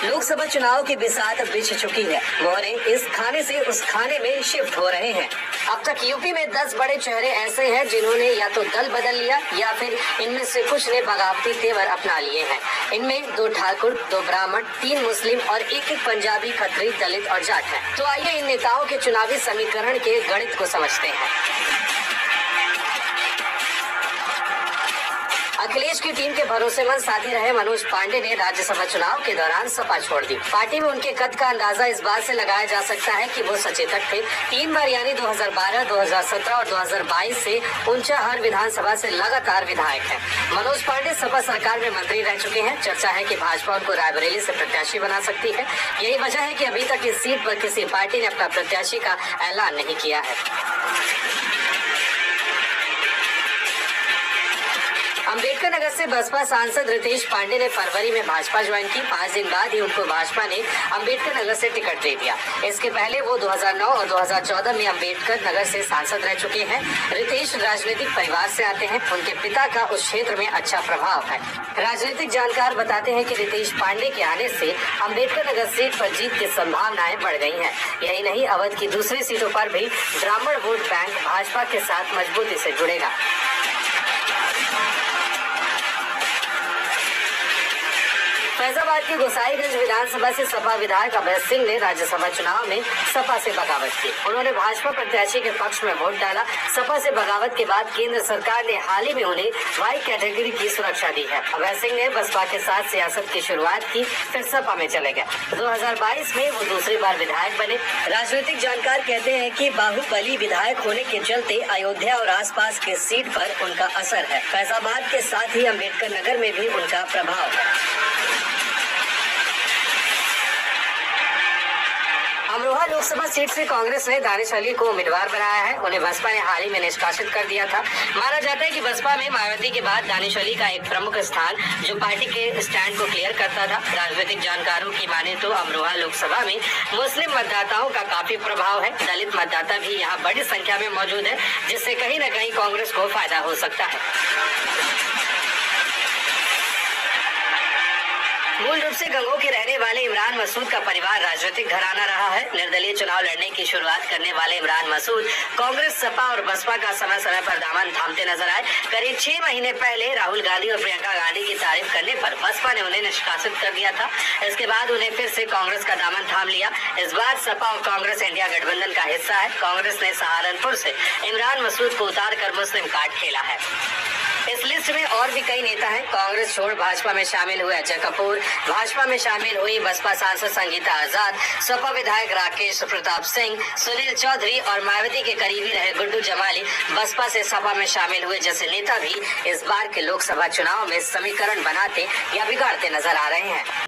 लोकसभा चुनाव की बिसात बिछ चुकी है। मोहरे इस खाने से उस खाने में शिफ्ट हो रहे हैं। अब तक यूपी में 10 बड़े चेहरे ऐसे हैं जिन्होंने या तो दल बदल लिया या फिर इनमें से कुछ ने बगावती तेवर अपना लिए हैं। इनमें 2 ठाकुर, 2 ब्राह्मण, 3 मुस्लिम और एक पंजाबी, खत्री, दलित और जाट हैं। तो आइए इन नेताओं के चुनावी समीकरण के गणित को समझते हैं। अखिलेश की टीम के भरोसेमंद साथी रहे मनोज पांडे ने राज्यसभा चुनाव के दौरान सपा छोड़ दी। पार्टी में उनके कद का अंदाजा इस बात से लगाया जा सकता है कि वो सचेतक थे। 3 बार यानी 2012, 2017 और 2022 से ऊंचाहार विधानसभा से लगातार विधायक हैं। मनोज पांडे सपा सरकार में मंत्री रह चुके हैं। चर्चा है कि भाजपा उनको रायबरेली से प्रत्याशी बना सकती है। यही वजह है कि अभी तक इस सीट पर किसी पार्टी ने अपना प्रत्याशी का ऐलान नहीं किया है। अम्बेडकर नगर से बसपा सांसद रितेश पांडे ने फरवरी में भाजपा ज्वाइन की। 5 दिन बाद ही उनको भाजपा ने अम्बेडकर नगर से टिकट दे दिया। इसके पहले वो 2009 और 2014 में अम्बेडकर नगर से सांसद रह चुके हैं। रितेश राजनीतिक परिवार से आते हैं। उनके पिता का उस क्षेत्र में अच्छा प्रभाव है। राजनीतिक जानकार बताते हैं कि रितेश पांडे के आने से अम्बेडकर नगर सीट पर जीत की संभावनाएं बढ़ गई हैं। यही नहीं, अवध की दूसरी सीटों पर भी ब्राह्मण वोट बैंक भाजपा के साथ मजबूती से जुड़ेगा। फैजाबाद के गोसाईगंज विधानसभा से सपा विधायक अभय सिंह ने राज्यसभा चुनाव में सपा से बगावत की। उन्होंने भाजपा प्रत्याशी के पक्ष में वोट डाला। सपा से बगावत के बाद केंद्र सरकार ने हाल ही में उन्हें वाई कैटेगरी की सुरक्षा दी है। अभय सिंह ने बसपा के साथ सियासत की शुरुआत की, फिर सपा में चले गए। 2022 में वो दूसरी बार विधायक बने। राजनीतिक जानकार कहते हैं कि बाहुबली विधायक होने के चलते अयोध्या और आसपास के सीट पर उनका असर है। फैजाबाद के साथ ही अम्बेडकर नगर में भी उनका प्रभाव है। अमरोहा लोकसभा सीट से कांग्रेस ने दानिश अली को उम्मीदवार बनाया है। उन्हें बसपा ने हाल ही में निष्कासित कर दिया था। माना जाता है कि बसपा में मायावती के बाद दानिश अली का एक प्रमुख स्थान जो पार्टी के स्टैंड को क्लियर करता था। राजनीतिक जानकारों की माने तो अमरोहा लोकसभा में मुस्लिम मतदाताओं का काफी प्रभाव है। दलित मतदाता भी यहाँ बड़ी संख्या में मौजूद है, जिससे कहीं न कहीं कांग्रेस को फायदा हो सकता है। मूल रूप से गंगों के रहने वाले इमरान मसूद का परिवार राजनीतिक घराना रहा है। निर्दलीय चुनाव लड़ने की शुरुआत करने वाले इमरान मसूद कांग्रेस, सपा और बसपा का समय समय पर दामन थामते नजर आए। करीब 6 महीने पहले राहुल गांधी और प्रियंका गांधी की तारीफ करने पर बसपा ने उन्हें निष्कासित कर दिया था। इसके बाद उन्हें फिर से कांग्रेस का दामन थाम लिया। इस बार सपा और कांग्रेस इंडिया गठबंधन का हिस्सा है। कांग्रेस ने सहारनपुर से इमरान मसूद को उतार कर मुस्लिम कार्ड खेला है। इस लिस्ट में और भी कई नेता हैं। कांग्रेस छोड़ भाजपा में शामिल हुए अजय कपूर, भाजपा में शामिल हुई बसपा सांसद संगीता आजाद, सपा विधायक राकेश प्रताप सिंह, सुनील चौधरी और मायावती के करीबी रहे गुड्डू जमाली बसपा से सपा में शामिल हुए जैसे नेता भी इस बार के लोकसभा चुनाव में समीकरण बनाते या बिगाड़ते नजर आ रहे हैं।